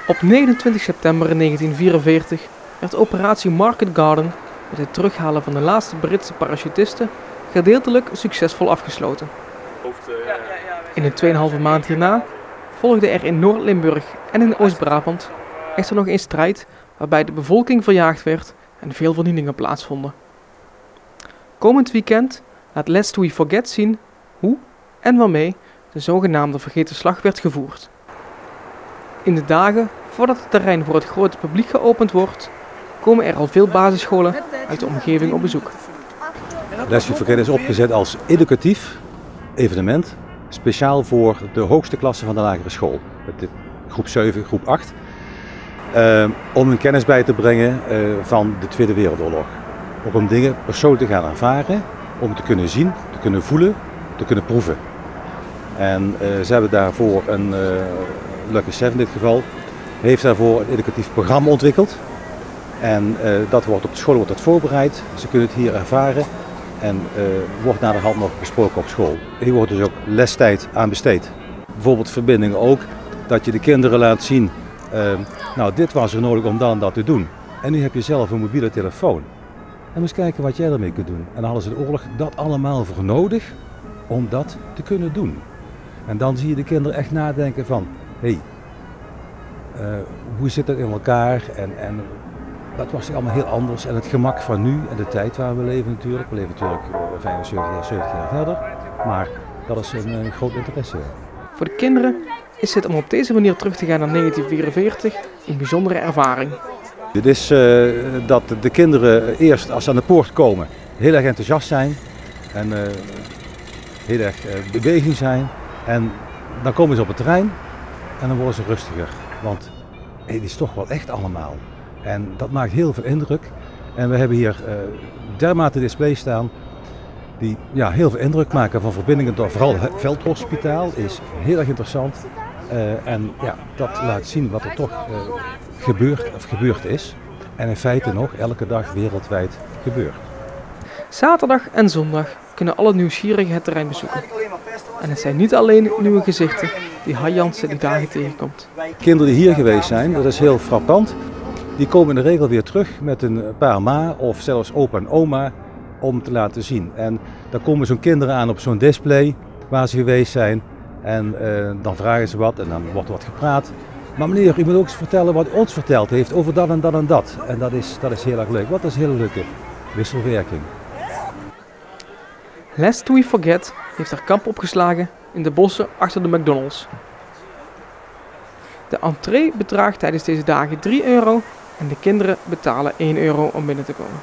Op 29 september 1944 werd operatie Market Garden met het terughalen van de laatste Britse parachutisten gedeeltelijk succesvol afgesloten. In de 2,5 maand hierna volgde er in Noord-Limburg en in Oost-Brabant echter nog een strijd waarbij de bevolking verjaagd werd en veel vernielingen plaatsvonden. Komend weekend laat Lest We Forget zien hoe en waarmee de zogenaamde vergeten slag werd gevoerd. In de dagen voordat het terrein voor het grote publiek geopend wordt, komen er al veel basisscholen uit de omgeving op bezoek. Lest We Forget is opgezet als educatief evenement, speciaal voor de hoogste klasse van de lagere school, groep 7, groep 8, om hun kennis bij te brengen van de Tweede Wereldoorlog. Ook om dingen persoonlijk te gaan ervaren, om te kunnen zien, te kunnen voelen, te kunnen proeven. En ze hebben daarvoor Lucky 7 in dit geval, heeft daarvoor een educatief programma ontwikkeld. En dat wordt op de school voorbereid, ze kunnen het hier ervaren en wordt naderhand nog besproken op school. Hier wordt dus ook lestijd aan besteed. Bijvoorbeeld verbindingen ook, dat je de kinderen laat zien, nou dit was er nodig om dan en dat te doen. En nu heb je zelf een mobiele telefoon. En eens kijken wat jij ermee kunt doen. En dan hadden ze de oorlog dat allemaal voor nodig om dat te kunnen doen. En dan zie je de kinderen echt nadenken van, hé, hoe zit dat in elkaar? En dat was allemaal heel anders. En het gemak van nu en de tijd waar we leven natuurlijk. We leven natuurlijk 75 jaar, 70 jaar verder. Maar dat is een groot interesse. Voor de kinderen is het om op deze manier terug te gaan naar 1944 een bijzondere ervaring. Dit is dat de kinderen eerst als ze aan de poort komen heel erg enthousiast zijn en heel erg beweging zijn. En dan komen ze op het terrein en dan worden ze rustiger. Want het is toch wel echt allemaal. En dat maakt heel veel indruk. En we hebben hier dermate displays staan die heel veel indruk maken van verbindingen. Vooral het veldhospitaal is heel erg interessant. En dat laat zien wat er toch gebeurd is. En in feite nog elke dag wereldwijd gebeurt. Zaterdag en zondag kunnen alle nieuwsgierigen het terrein bezoeken. En het zijn niet alleen nieuwe gezichten die Hai Jansen die dagen tegenkomt. Kinderen die hier geweest zijn, dat is heel frappant. Die komen in de regel weer terug met een paar ma of zelfs opa en oma om te laten zien. En dan komen zo'n kinderen aan op zo'n display waar ze geweest zijn. En dan vragen ze wat en dan wordt er wat gepraat. Maar meneer, u moet ook eens vertellen wat u ons verteld heeft over dat en dat en dat. En dat is heel erg leuk. Wat is een hele leuke wisselwerking. Lest We Forget heeft haar kamp opgeslagen in de bossen achter de McDonald's. De entree bedraagt tijdens deze dagen €3 en de kinderen betalen €1 om binnen te komen.